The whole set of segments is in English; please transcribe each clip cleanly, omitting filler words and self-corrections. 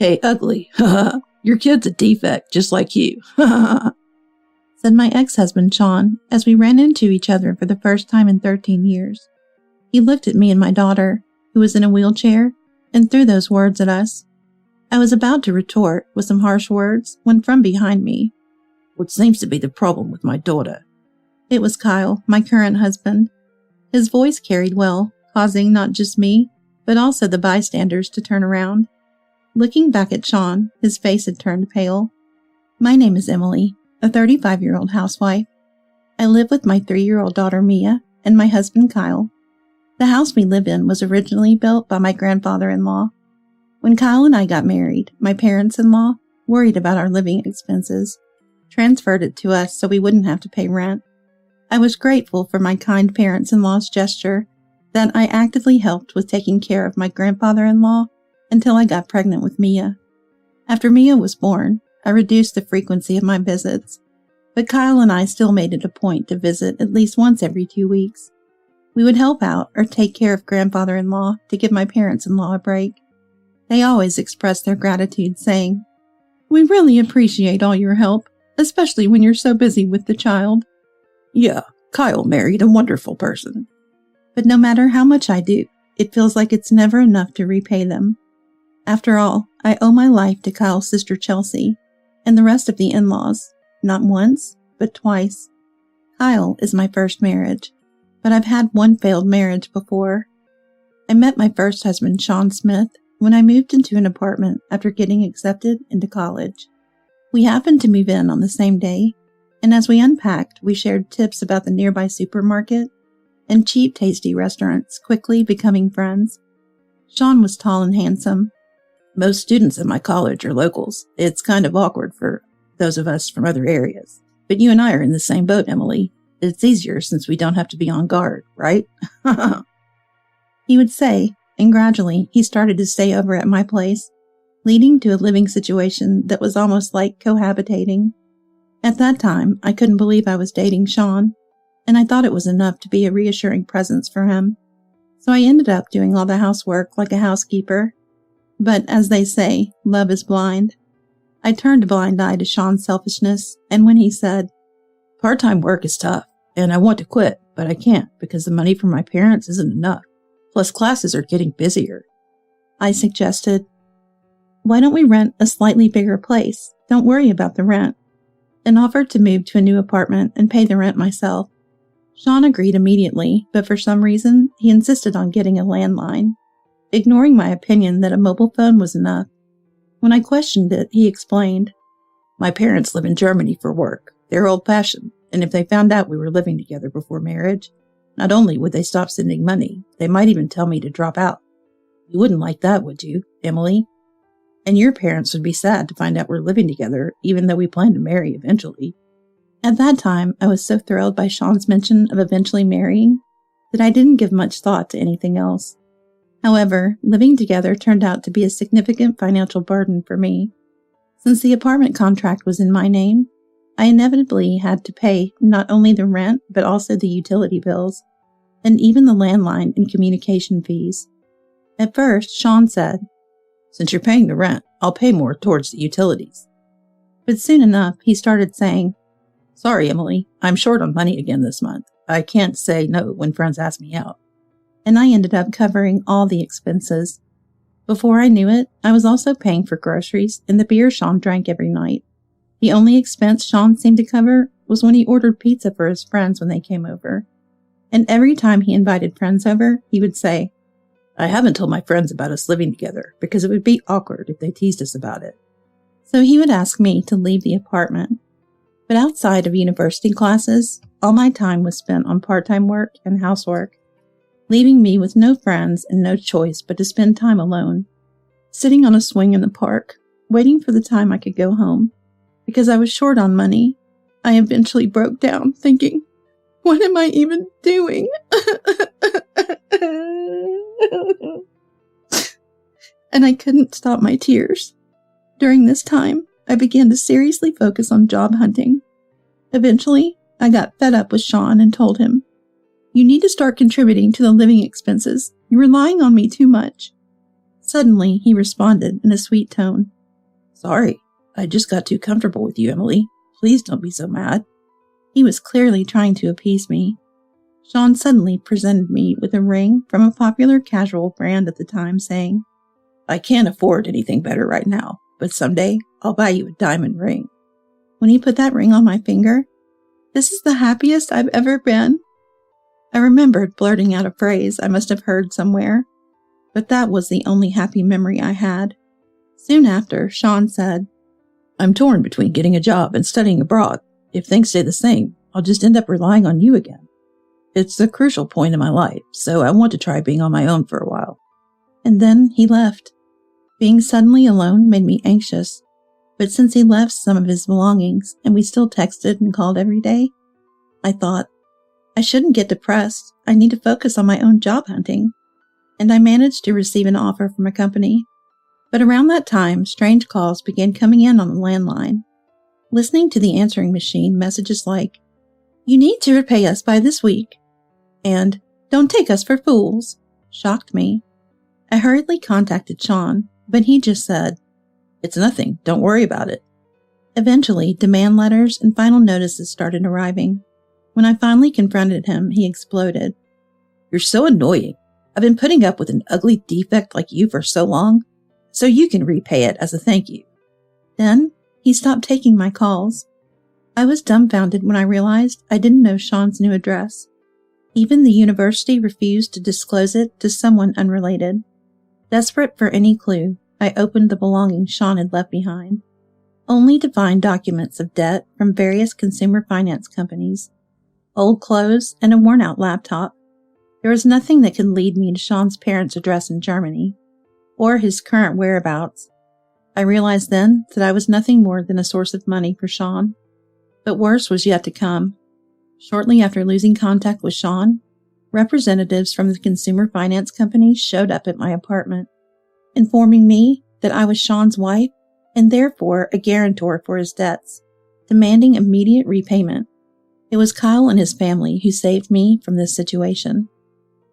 "Hey, ugly, your kid's a defect just like you," said my ex-husband Sean as we ran into each other for the first time in 13 years. He looked at me and my daughter, who was in a wheelchair, and threw those words at us. I was about to retort with some harsh words when from behind me, "What seems to be the problem with my daughter?" It was Kyle, my current husband. His voice carried well, causing not just me, but also the bystanders to turn around. Looking back at Sean, his face had turned pale. "My name is Emily, a 35-year-old housewife. I live with my 3-year-old daughter Mia and my husband Kyle. The house we live in was originally built by my grandfather-in-law. When Kyle and I got married, my parents-in-law, worried about our living expenses, transferred it to us so we wouldn't have to pay rent. I was grateful for my kind parents-in-law's gesture that I actively helped with taking care of my grandfather-in-law until I got pregnant with Mia. After Mia was born, I reduced the frequency of my visits, but Kyle and I still made it a point to visit at least once every 2 weeks. We would help out or take care of grandfather-in-law to give my parents-in-law a break. They always expressed their gratitude, saying, "We really appreciate all your help, especially when you're so busy with the child." "Yeah, Kyle married a wonderful person." But no matter how much I do, it feels like it's never enough to repay them. After all, I owe my life to Kyle's sister Chelsea and the rest of the in-laws, not once, but twice. Kyle is my first marriage, but I've had one failed marriage before. I met my first husband, Sean Smith, when I moved into an apartment after getting accepted into college. We happened to move in on the same day, and as we unpacked, we shared tips about the nearby supermarket and cheap, tasty restaurants, quickly becoming friends. Sean was tall and handsome. "Most students at my college are locals. It's kind of awkward for those of us from other areas. But you and I are in the same boat, Emily. It's easier since we don't have to be on guard, right?" He would say, and gradually he started to stay over at my place, leading to a living situation that was almost like cohabitating. At that time, I couldn't believe I was dating Sean, and I thought it was enough to be a reassuring presence for him. So I ended up doing all the housework like a housekeeper. But as they say, love is blind. I turned a blind eye to Sean's selfishness, and when he said, "Part-time work is tough, and I want to quit, but I can't because the money from my parents isn't enough. Plus classes are getting busier," I suggested, "Why don't we rent a slightly bigger place? Don't worry about the rent," and offered to move to a new apartment and pay the rent myself. Sean agreed immediately, but for some reason, he insisted on getting a landline, ignoring my opinion that a mobile phone was enough. When I questioned it, he explained, "My parents live in Germany for work. They're old-fashioned, and if they found out we were living together before marriage, not only would they stop sending money, they might even tell me to drop out. You wouldn't like that, would you, Emily? And your parents would be sad to find out we're living together, even though we plan to marry eventually." At that time, I was so thrilled by Sean's mention of eventually marrying that I didn't give much thought to anything else. However, living together turned out to be a significant financial burden for me. Since the apartment contract was in my name, I inevitably had to pay not only the rent, but also the utility bills, and even the landline and communication fees. At first, Sean said, "Since you're paying the rent, I'll pay more towards the utilities." But soon enough, he started saying, "Sorry, Emily, I'm short on money again this month. I can't say no when friends ask me out." And I ended up covering all the expenses. Before I knew it, I was also paying for groceries and the beer Sean drank every night. The only expense Sean seemed to cover was when he ordered pizza for his friends when they came over. And every time he invited friends over, he would say, "I haven't told my friends about us living together because it would be awkward if they teased us about it." So he would ask me to leave the apartment. But outside of university classes, all my time was spent on part-time work and housework, leaving me with no friends and no choice but to spend time alone, sitting on a swing in the park, waiting for the time I could go home. Because I was short on money, I eventually broke down thinking, what am I even doing? And I couldn't stop my tears. During this time, I began to seriously focus on job hunting. Eventually, I got fed up with Sean and told him, "You need to start contributing to the living expenses. You're relying on me too much." Suddenly, he responded in a sweet tone, Sorry, I just got too comfortable with you, Emily. Please don't be so mad. He was clearly trying to appease me. Sean suddenly presented me with a ring from a popular casual brand at the time, saying, I can't afford anything better right now, but someday I'll buy you a diamond ring. When he put that ring on my finger, "This is the happiest I've ever been." I remembered blurting out a phrase I must have heard somewhere, but that was the only happy memory I had. Soon after, Sean said, I'm torn between getting a job and studying abroad. If things stay the same, I'll just end up relying on you again. It's a crucial point in my life, so I want to try being on my own for a while. And then he left. Being suddenly alone made me anxious, but since he left some of his belongings and we still texted and called every day, I thought, I shouldn't get depressed. I need to focus on my own job hunting. And I managed to receive an offer from a company. But around that time, strange calls began coming in on the landline. Listening to the answering machine, messages like, "You need to repay us by this week," and "Don't take us for fools," shocked me. I hurriedly contacted Sean, but he just said, It's nothing, don't worry about it. Eventually, demand letters and final notices started arriving. When I finally confronted him, he exploded. You're so annoying. I've been putting up with an ugly defect like you for so long, so you can repay it as a thank you. Then, he stopped taking my calls. I was dumbfounded when I realized I didn't know Sean's new address. Even the university refused to disclose it to someone unrelated. Desperate for any clue, I opened the belongings Sean had left behind, only to find documents of debt from various consumer finance companies, old clothes, and a worn-out laptop. There was nothing that could lead me to Sean's parents' address in Germany, or his current whereabouts. I realized then that I was nothing more than a source of money for Sean. But worse was yet to come. Shortly after losing contact with Sean, representatives from the consumer finance companies showed up at my apartment, informing me that I was Sean's wife and therefore a guarantor for his debts, demanding immediate repayment. It was Kyle and his family who saved me from this situation.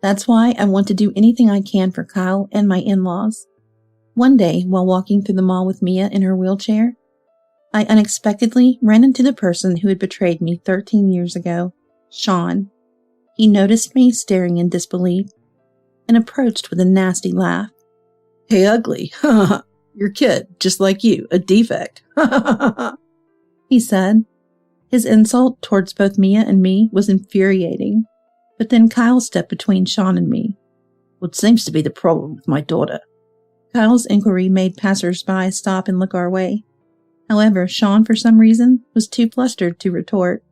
That's why I want to do anything I can for Kyle and my in-laws. One day, while walking through the mall with Mia in her wheelchair, I unexpectedly ran into the person who had betrayed me 13 years ago, Sean. He noticed me staring in disbelief and approached with a nasty laugh. Hey, ugly. Your kid, just like you, a defect. He said. His insult towards both Mia and me was infuriating. But then Kyle stepped between Sean and me. What seems to be the problem with my daughter? Kyle's inquiry made passers-by stop and look our way. However, Sean, for some reason, was too flustered to retort.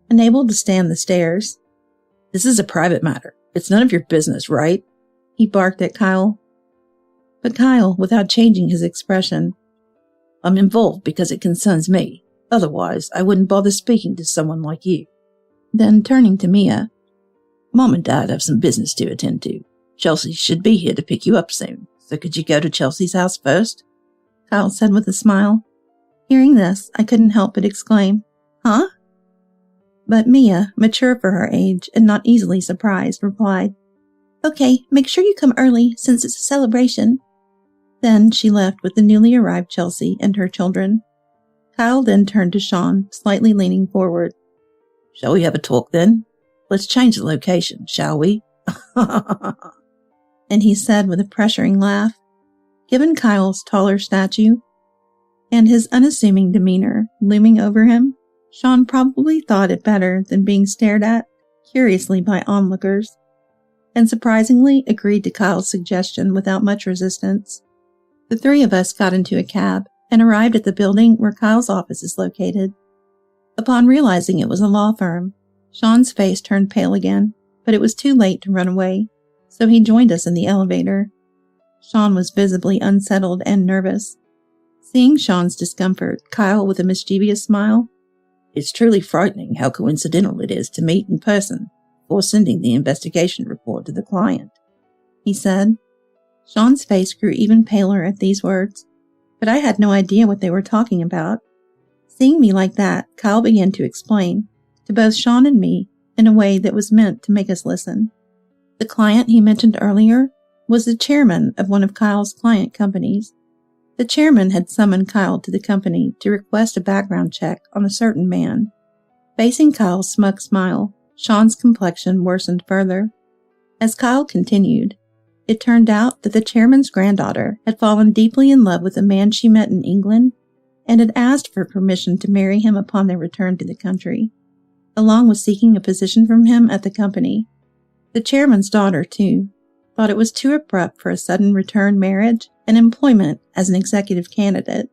Unable to stand the stares. This is a private matter. It's none of your business, right? He barked at Kyle. But Kyle, without changing his expression, I'm involved because it concerns me. Otherwise, I wouldn't bother speaking to someone like you. Then turning to Mia, Mom and Dad have some business to attend to. Chelsea should be here to pick you up soon, so could you go to Chelsea's house first? Kyle said with a smile. Hearing this, I couldn't help but exclaim, Huh? But Mia, mature for her age and not easily surprised, replied, Okay, make sure you come early since it's a celebration. Then she left with the newly arrived Chelsea and her children. Kyle then turned to Sean, slightly leaning forward. Shall we have a talk then? Let's change the location, shall we? And he said with a pressuring laugh. Given Kyle's taller stature and his unassuming demeanor looming over him, Sean probably thought it better than being stared at curiously by onlookers, and surprisingly agreed to Kyle's suggestion without much resistance. The three of us got into a cab and arrived at the building where Kyle's office is located. Upon realizing it was a law firm, Sean's face turned pale again, but it was too late to run away, so he joined us in the elevator. Sean was visibly unsettled and nervous. Seeing Sean's discomfort, Kyle, with a mischievous smile, It's truly frightening how coincidental it is to meet in person before sending the investigation report to the client, he said. Sean's face grew even paler at these words, but I had no idea what they were talking about. Seeing me like that, Kyle began to explain, to both Sean and me, in a way that was meant to make us listen. The client he mentioned earlier was the chairman of one of Kyle's client companies. The chairman had summoned Kyle to the company to request a background check on a certain man. Facing Kyle's smug smile, Sean's complexion worsened further. As Kyle continued, it turned out that the chairman's granddaughter had fallen deeply in love with a man she met in England and had asked for permission to marry him upon their return to the country, along with seeking a position from him at the company. The chairman's daughter, too, thought it was too abrupt for a sudden return marriage and employment as an executive candidate.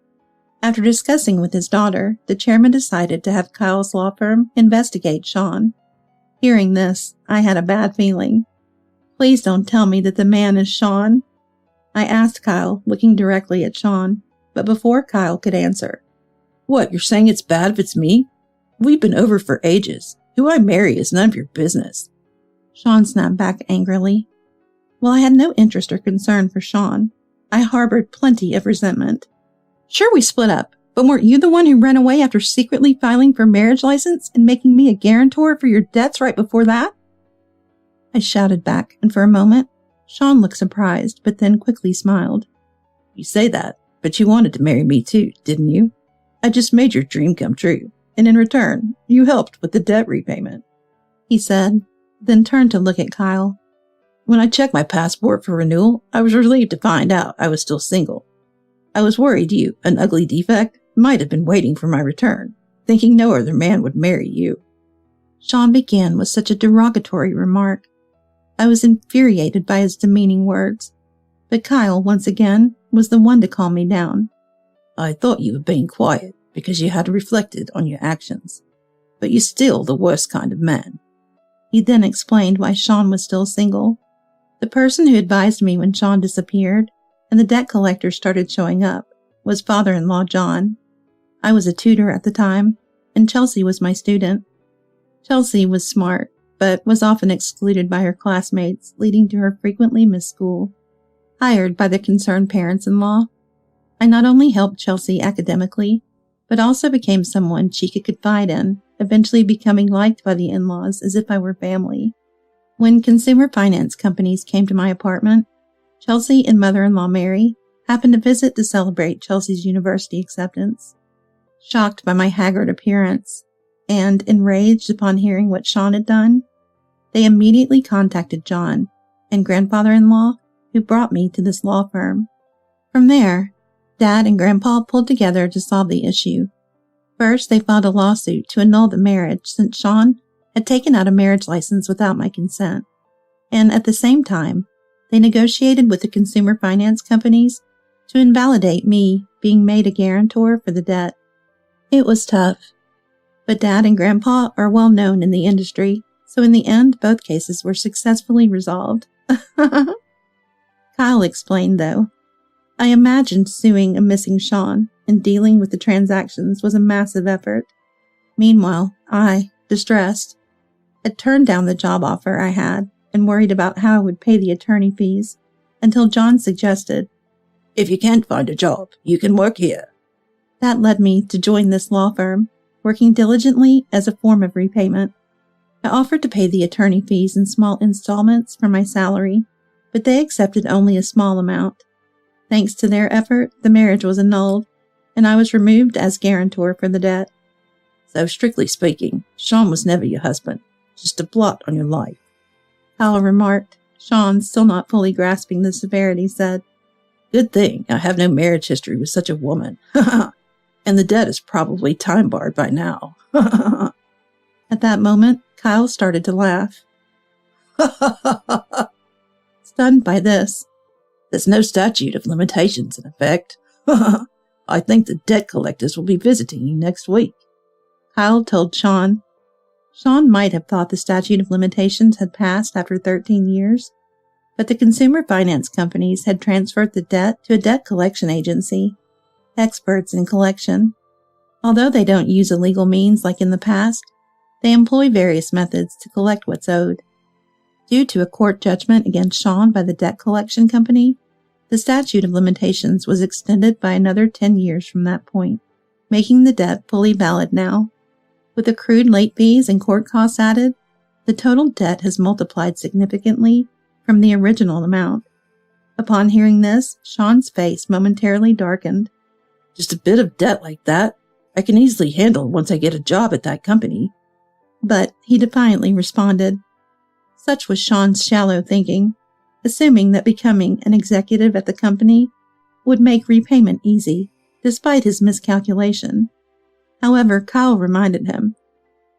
After discussing with his daughter, the chairman decided to have Kyle's law firm investigate Sean. Hearing this, I had a bad feeling. Please don't tell me that the man is Sean. I asked Kyle, looking directly at Sean, but before Kyle could answer. What, you're saying it's bad if it's me? We've been over for ages. Who I marry is none of your business. Sean snapped back angrily. Well, I had no interest or concern for Sean. I harbored plenty of resentment. Sure, we split up, but weren't you the one who ran away after secretly filing for marriage license and making me a guarantor for your debts right before that? I shouted back, and for a moment, Sean looked surprised, but then quickly smiled. You say that, but you wanted to marry me too, didn't you? I just made your dream come true, and in return, you helped with the debt repayment, he said, then turned to look at Kyle. When I checked my passport for renewal, I was relieved to find out I was still single. I was worried you, an ugly defect, might have been waiting for my return, thinking no other man would marry you. Sean began with such a derogatory remark. I was infuriated by his demeaning words, but Kyle, once again, was the one to calm me down. I thought you were being quiet because you had reflected on your actions, but you're still the worst kind of man. He then explained why Sean was still single. The person who advised me when Sean disappeared and the debt collector started showing up was father-in-law John. I was a tutor at the time, and Chelsea was my student. Chelsea was smart, but was often excluded by her classmates, leading to her frequently missed school. Hired by the concerned parents-in-law, I not only helped Chelsea academically, but also became someone she could confide in, eventually becoming liked by the in-laws as if I were family. When consumer finance companies came to my apartment, Chelsea and mother-in-law Mary happened to visit to celebrate Chelsea's university acceptance. Shocked by my haggard appearance and enraged upon hearing what Sean had done, they immediately contacted John and grandfather-in-law, who brought me to this law firm. From there, Dad and Grandpa pulled together to solve the issue. First, they filed a lawsuit to annul the marriage since Sean had taken out a marriage license without my consent. And at the same time, they negotiated with the consumer finance companies to invalidate me being made a guarantor for the debt. It was tough, but Dad and Grandpa are well known in the industry, so in the end, both cases were successfully resolved. Kyle explained, though. I imagined suing a missing Sean and dealing with the transactions was a massive effort. Meanwhile, I, distressed, had turned down the job offer I had and worried about how I would pay the attorney fees until John suggested, if you can't find a job, you can work here. That led me to join this law firm, working diligently as a form of repayment. I offered to pay the attorney fees in small installments from my salary, but they accepted only a small amount. Thanks to their effort, the marriage was annulled, and I was removed as guarantor for the debt. So strictly speaking, Sean was never your husband, just a blot on your life. Kyle remarked. Sean, still not fully grasping the severity, said, Good thing I have no marriage history with such a woman. And the debt is probably time-barred by now. At that moment, Kyle started to laugh. Stunned by this, there's no statute of limitations in effect. I think the debt collectors will be visiting you next week. Kyle told Sean. Sean might have thought the statute of limitations had passed after 13 years, but the consumer finance companies had transferred the debt to a debt collection agency, experts in collection. Although they don't use illegal means like in the past, they employ various methods to collect what's owed. Due to a court judgment against Sean by the debt collection company, the statute of limitations was extended by another 10 years from that point, making the debt fully valid now. With accrued late fees and court costs added, the total debt has multiplied significantly from the original amount. Upon hearing this, Sean's face momentarily darkened. Just a bit of debt like that, I can easily handle once I get a job at that company. But he defiantly responded. Such was Sean's shallow thinking, assuming that becoming an executive at the company would make repayment easy, despite his miscalculation. However, Kyle reminded him.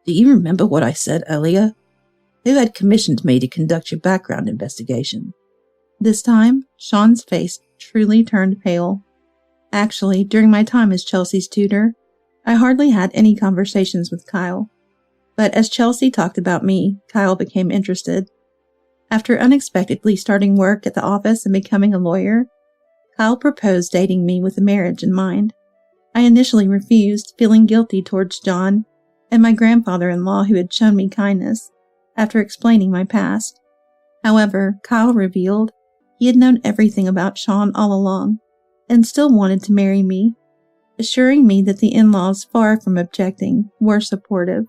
Do you remember what I said earlier? Who had commissioned me to conduct your background investigation? This time, Sean's face truly turned pale. Actually, during my time as Chelsea's tutor, I hardly had any conversations with Kyle. But as Chelsea talked about me, Kyle became interested. After unexpectedly starting work at the office and becoming a lawyer, Kyle proposed dating me with a marriage in mind. I initially refused, feeling guilty towards John and my grandfather-in-law who had shown me kindness after explaining my past. However, Kyle revealed he had known everything about Sean all along and still wanted to marry me, assuring me that the in-laws, far from objecting, were supportive.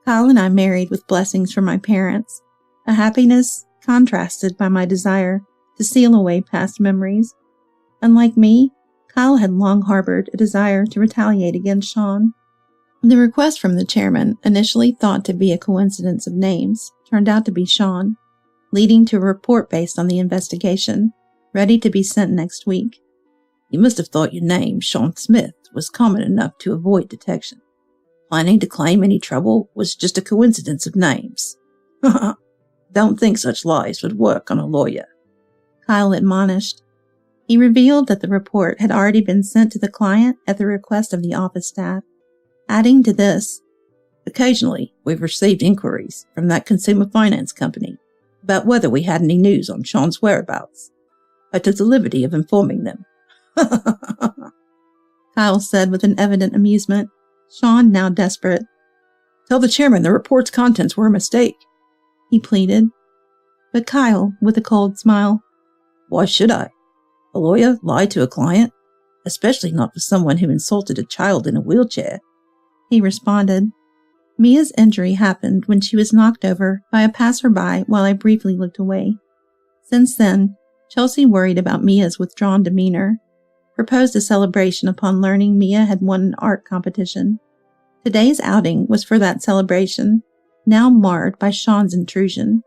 Kyle and I married with blessings from my parents, a happiness contrasted by my desire to seal away past memories. Unlike me, Kyle had long harbored a desire to retaliate against Sean. The request from the chairman, initially thought to be a coincidence of names, turned out to be Sean, leading to a report based on the investigation, ready to be sent next week. You must have thought your name, Sean Smith, was common enough to avoid detection. Planning to claim any trouble was just a coincidence of names. Don't think such lies would work on a lawyer, Kyle admonished. He revealed that the report had already been sent to the client at the request of the office staff, adding to this, occasionally we've received inquiries from that consumer finance company about whether we had any news on Sean's whereabouts. I took the liberty of informing them. Kyle said with an evident amusement, Sean now desperate. Tell the chairman the report's contents were a mistake, he pleaded. But Kyle, with a cold smile, why should I? A lawyer lie to a client? Especially not for someone who insulted a child in a wheelchair, he responded. Mia's injury happened when she was knocked over by a passerby while I briefly looked away. Since then, Chelsea worried about Mia's withdrawn demeanor, proposed a celebration upon learning Mia had won an art competition. Today's outing was for that celebration, now marred by Sean's intrusion.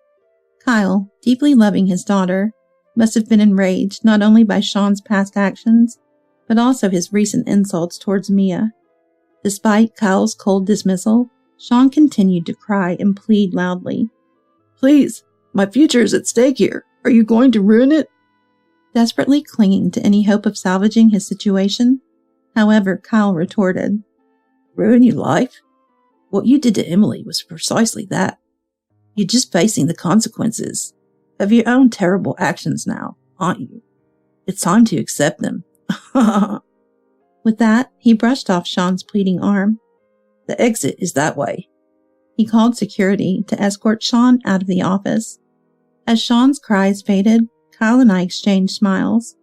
Kyle, deeply loving his daughter, must have been enraged not only by Sean's past actions, but also his recent insults towards Mia. Despite Kyle's cold dismissal, Sean continued to cry and plead loudly. Please, my future is at stake here. Are you going to ruin it? Desperately clinging to any hope of salvaging his situation. However, Kyle retorted, Ruin your life? What you did to Emily was precisely that. You're just facing the consequences of your own terrible actions now, aren't you? It's time to accept them. With that, he brushed off Sean's pleading arm. The exit is that way. He called security to escort Sean out of the office. As Sean's cries faded, Kyle and I exchanged smiles.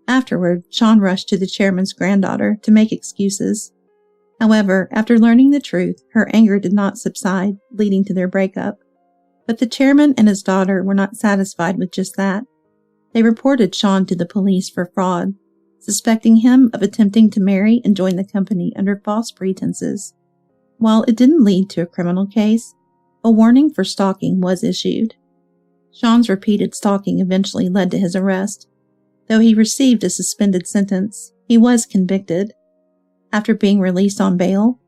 Afterward, Sean rushed to the chairman's granddaughter to make excuses. However, after learning the truth, her anger did not subside, leading to their breakup. But the chairman and his daughter were not satisfied with just that. They reported Sean to the police for fraud, suspecting him of attempting to marry and join the company under false pretenses. While it didn't lead to a criminal case, a warning for stalking was issued. Sean's repeated stalking eventually led to his arrest. Though he received a suspended sentence, he was convicted. After being released on bail,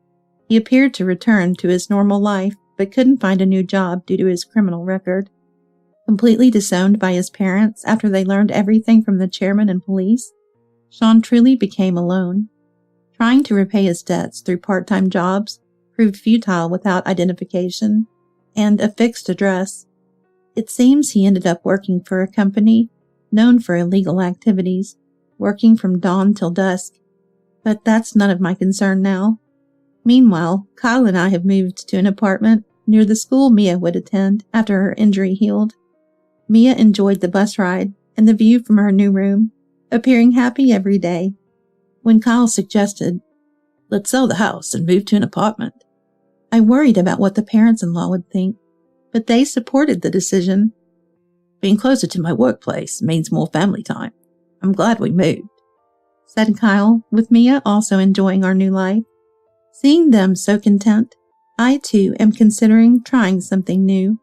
he appeared to return to his normal life, but couldn't find a new job due to his criminal record. Completely disowned by his parents after they learned everything from the chairman and police, Sean truly became alone. Trying to repay his debts through part-time jobs proved futile without identification and a fixed address. It seems he ended up working for a company known for illegal activities, working from dawn till dusk. But that's none of my concern now. Meanwhile, Kyle and I have moved to an apartment near the school Mia would attend after her injury healed. Mia enjoyed the bus ride and the view from her new room, appearing happy every day. When Kyle suggested, let's sell the house and move to an apartment, I worried about what the parents-in-law would think, but they supported the decision. Being closer to my workplace means more family time. I'm glad we moved," said Kyle, with Mia also enjoying our new life. Seeing them so content, I too am considering trying something new.